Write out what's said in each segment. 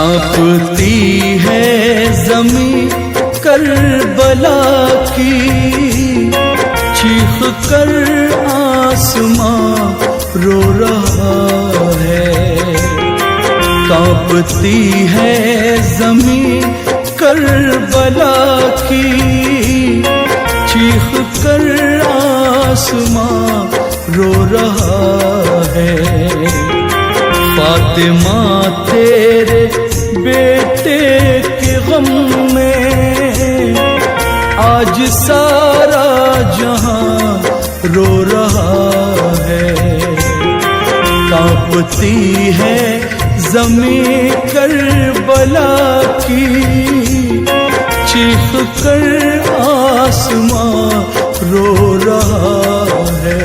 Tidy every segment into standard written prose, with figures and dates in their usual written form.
कांपती है ज़मीं करबला की, चीख कर आसमां रो रहा है। कांपती है ज़मीं करबला की, चीख कर आसमां रो रहा है। फातिमा तेरे बेटे के गम में आज सारा जहां रो रहा है। कांपती है ज़मीं करबला की, चीख कर आसमां रो रहा है।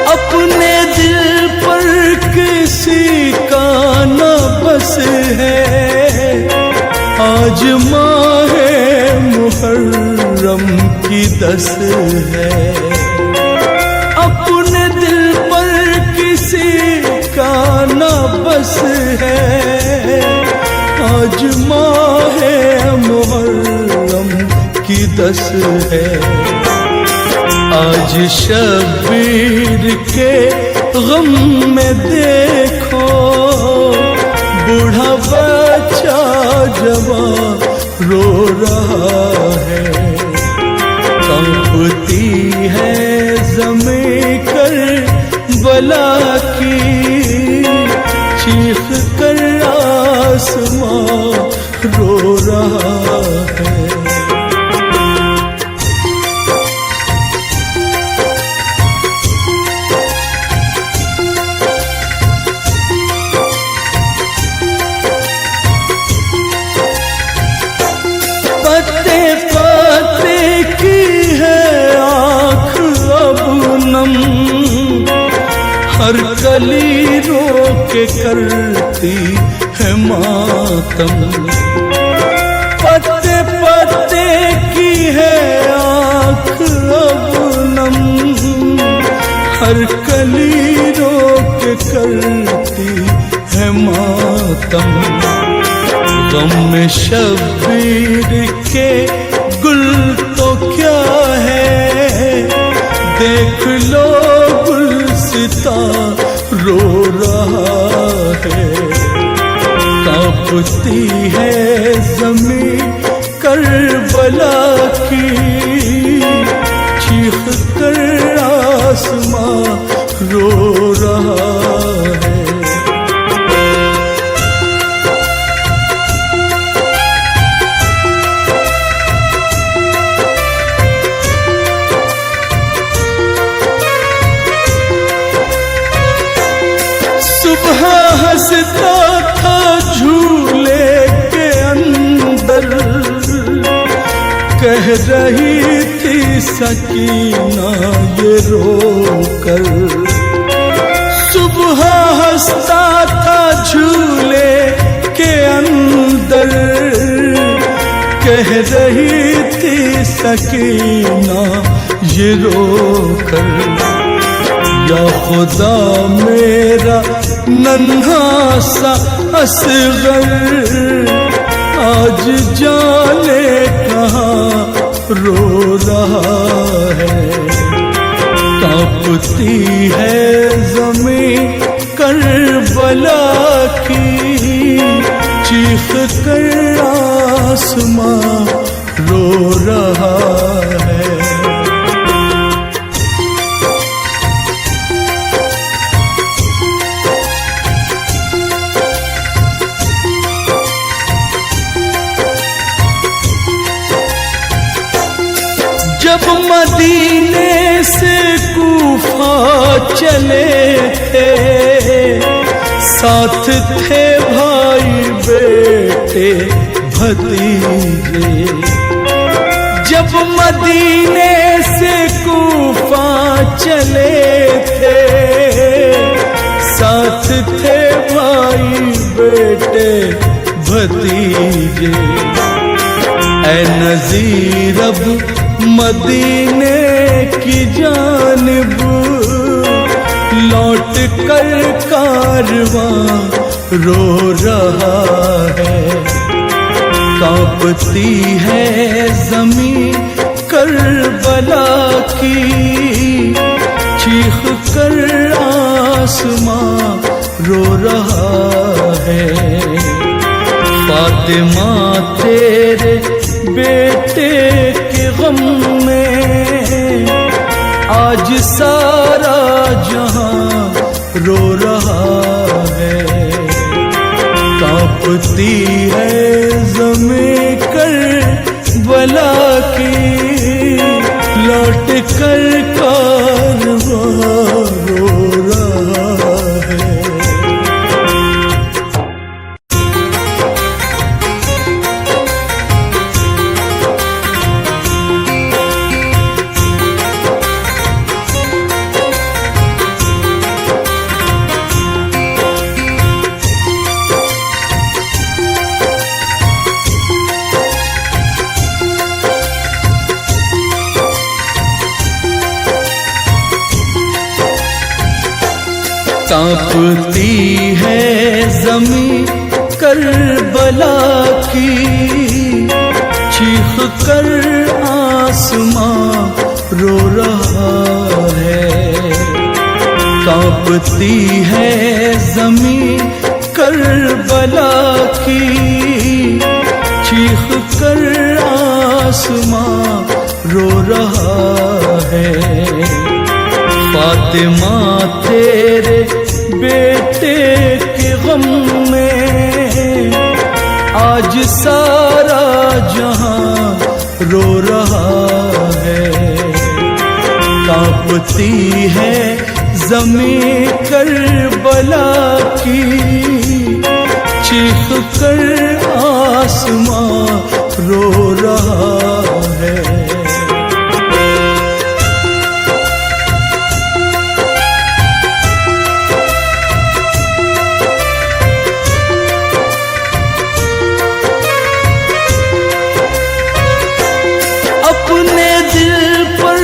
अपने दिल पर किसी का न बस है, आज माहे मुहर्रम की दस है। अपने दिल पर किसी का न बस है, आज माहे मुहर्रम की दस है। आज शब्बीर के गम में देखो, बूढ़ा बच्चा जवान रो रहा है। कांपती है ज़मीं करबला की, चीख कर आसमां रो रहा है। पत्ते पत्ते की है आँख अब नम, हर कली रो के करती है मातम। पत्ते पत्ते की है आँख अब नम, हर कली रो के करती है मातम। गम में शब्बीर के गुल तो क्या है, देख लो गुलसिता रो रहा है। कांपती है ज़मीं करबला की, चीख कर आसमां रो रहा है। सुबह हंसता था झूले के अंदर, कह रही थी सकीना ये रोकर। सुबह हंसता था झूले के अंदर, कह रही थी सकीना ये रोकर। या खुदा मेरा नन्हा सा असगर, आज जाने कहाँ रो रहा है। कांपती है ज़मीं करबला की, चीख कर आसमां रो रहा है। जब मदीने से कूफा चले थे, साथ थे भाई बेटे भतीजे। जब मदीने से कूफा चले थे, साथ थे भाई बेटे भतीजे। ऐ नज़ीर अब मदीने की जानिब लौट कर कारवां रो रहा है। कांपती है ज़मीं करबला की, चीख कर आसमां रो रहा है। फातिमा तेरे बेटे के गम में आज सारा जहां रो रहा है। कांपती है ज़मीं करबला की, लौट कर कारवां रो रहा है। कांपती है ज़मीं करबला की, चीख कर आसमां रो रहा है। कांपती है ज़मीं करबला की, चीख कर आसमां रो रहा है। फातिमा तेरे बेटे के गम में आज सारा जहां रो रहा है। कांपती है ज़मीं करबला की, चीख कर आसमां रो रहा है। अपने दिल पर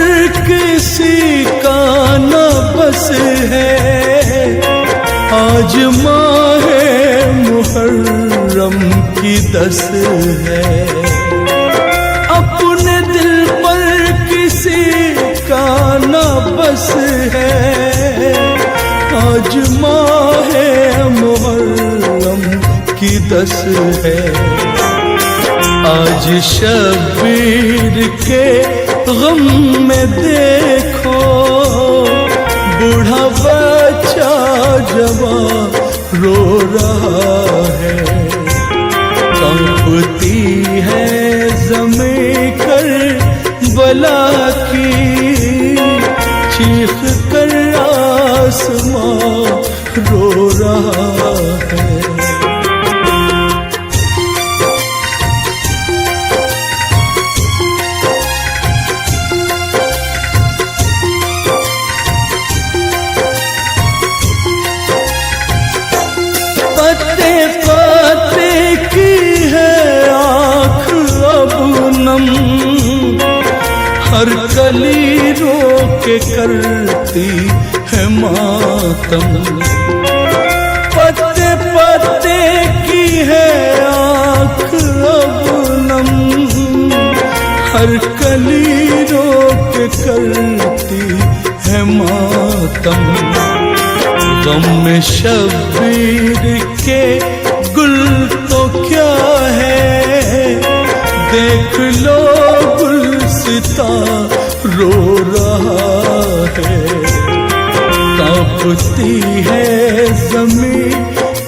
किसी का न बस है, आज माहे मुहर्रम की 10 है। अपने दिल पर किसी का न बस है, आज माहे मुहर्रम की 10 है। आज शबीर के गम में देखो, बूढ़ा बच्चा जवान रो रहा है। कांपती है ज़मीं करबला की, चीख कर आसमां रो रहा है। पत्ते पत्ते की है आँख अब नम, हर कली रो के करती है मातम। पत्ते पत्ते की है आँख अब नम, हर कली रो के करती है मातम। गम में शबीर के गुल तो क्या है, देख लो गुलसिता रो रहा है। कांपती है ज़मीं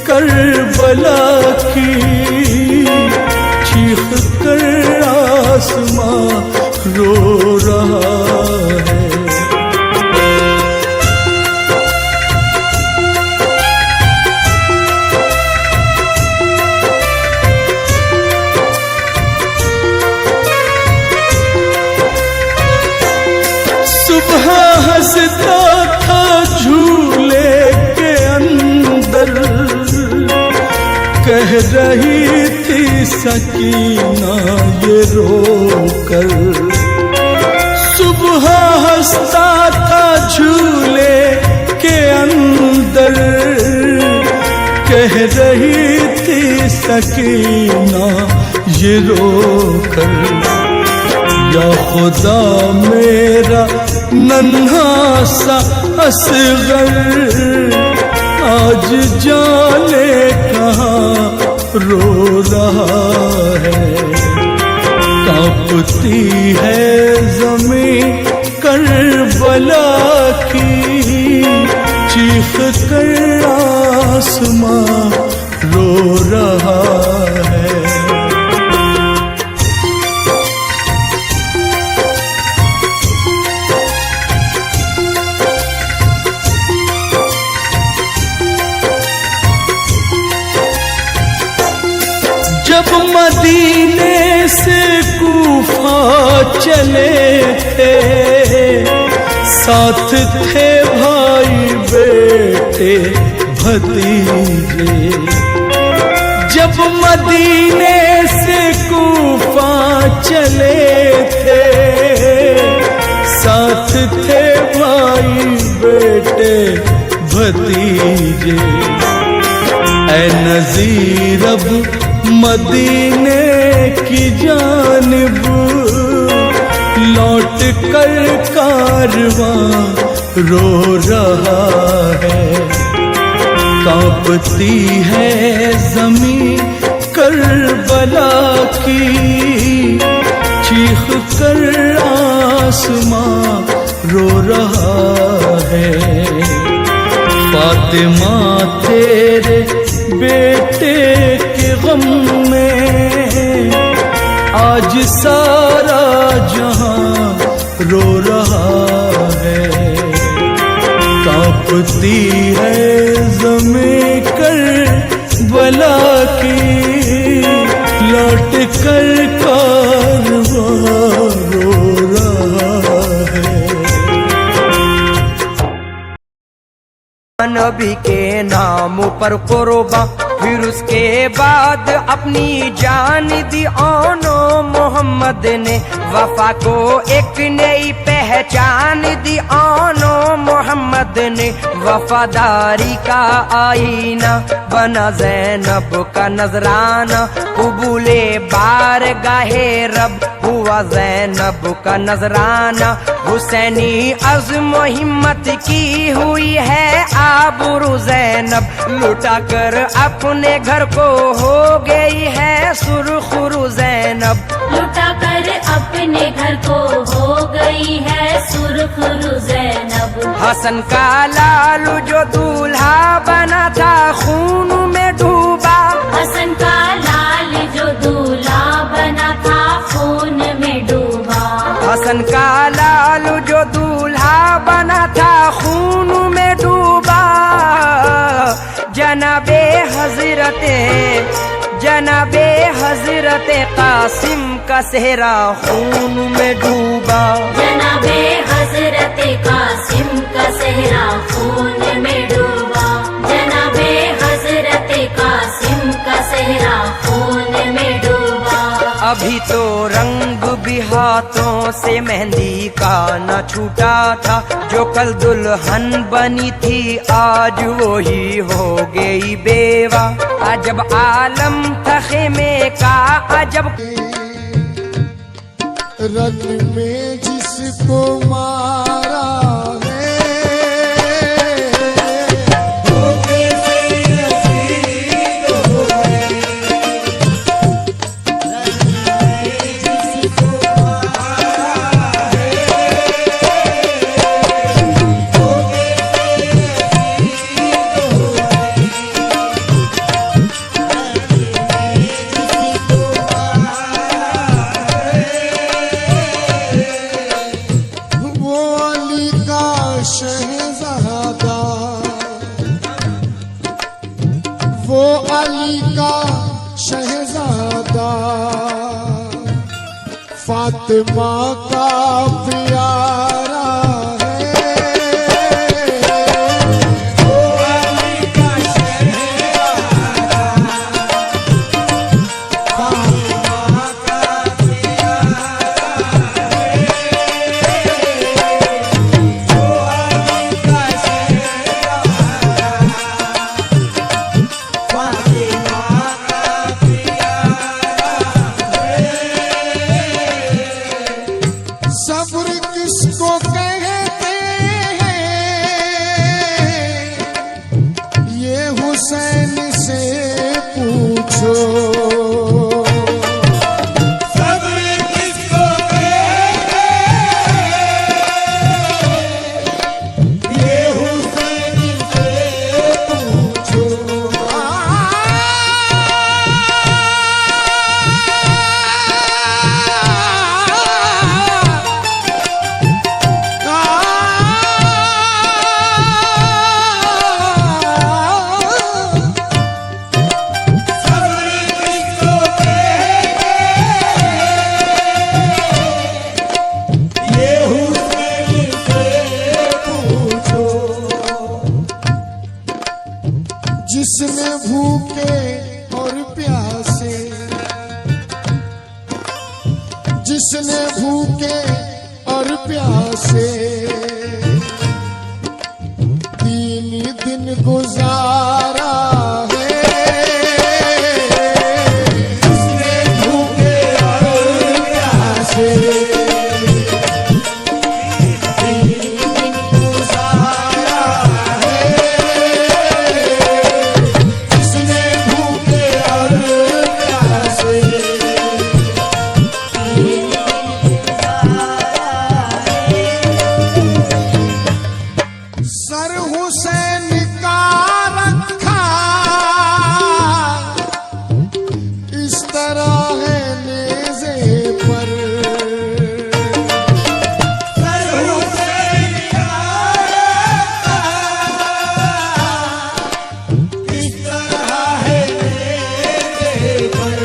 करबला की, चीख कर आसमां रो रहा है। सुबह हंसता था झूले के अंदर, कह रही थी सकीना ये रोकर। सुबह हंसता था झूले के अंदर, कह रही थी सकीना ये रोकर, या खुदा मेरा नन्हा सा असगर आज जाने कहाँ रो रहा है। कांपती है ज़मीं करबला की, चीख कर आसमां रो रहा है। जब मदीने से कूफा चले थे, साथ थे भाई बेटे भतीजे। जब मदीने से कूफा चले थे, साथ थे भाई बेटे भतीजे। ऐ नज़ीर अब मदीने की जानिब लौट कर कारवां रो रहा है। कांपती है ज़मीं करबला की, चीख कर आसमां रो रहा है। फातिमा तेरे बेटे के गम में आज सारा जहां रो रहा है। कांपती है ज़मीं करबला की, लौट कर कारवां रो रहा है। नबी के नाम पर कुर्बा, फिर उसके बाद अपनी जान दी ओनो मोहम्मद ने। वफा को एक नई पहचान दी ओनो मोहम्मद ने। वफादारी का आईना बना ज़ैनब का नजराना, कबूले बारगाहे रब हुआ ज़ैनब का नजराना। हुसैनी अज़्म हिम्मत की हुई है आबरू ज़ैनब, लुटा कर अपने घर को हो गई है सुरखरू ज़ैनब। लुटा कर अपने घर को हो गई है सुरखरू ज़ैनब। हसन का लालू जो दूल्हा बना था खून में डूबा, हसन का लाल जो दूल्हा बना था खून में डूबा। हसन का लालू जो दूल्हा बना था खून में डूबा। जनाबे हजरते कासिम का सेहरा खून में डूबा। जनाबे हजरते कासिम का सेहरा खून में डूबा। जनाबे हजरते कासिम का सेहरा खून में डूबा। अभी तो रंग भी हाथों से मेहंदी का न छूटा था, जो कल दुल्हन बनी थी आज वो ही हो गई बेवा। अजब आलम था खेमे का अजब। रन में जिसको मारा वो अली का शहजादा, फातिमा का प्यारा है। वो अली का शहजादा, भूखे और प्यासे, 3 दिन गुजारा है इसने भूखे और प्यासे। 3 दिन गुजारा है इसने भूखे और प्यासे। सर हुसैन का रखा इस तरह है नेज़े पर, सर हुसैन का रखा इस तरह है नेज़े पर।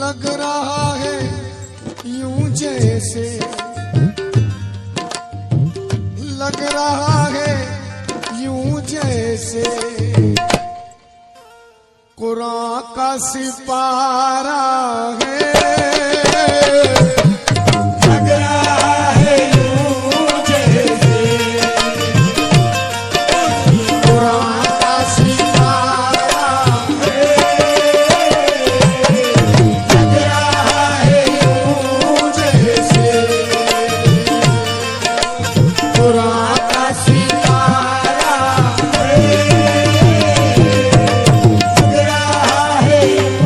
लग रहा है यूं जैसे, लग रहा है यूं जैसे कुरान का सिपारा है। लग रहा है यूं जैसे कुरान का सिपारा है। लग रहा है यूं जैसे कुरान का सिपारा है। लग रहा है यूं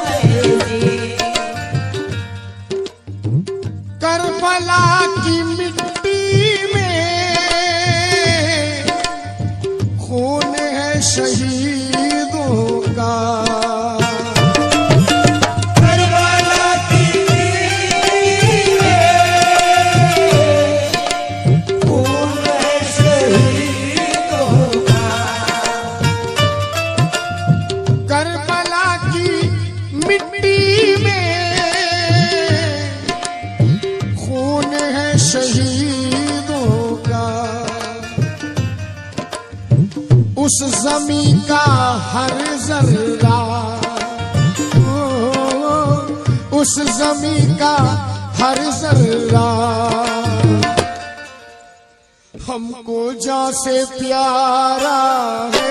जैसे करबला की मिट्टी में खून है शहीदों का। करबला की मिट्टी में खून है शहीदों का। करबला की मिट्टी में खून है शहीदों का। उस जमी का हर जर्रा, उस जमी का हर जर्रा हमको जान से प्यारा है।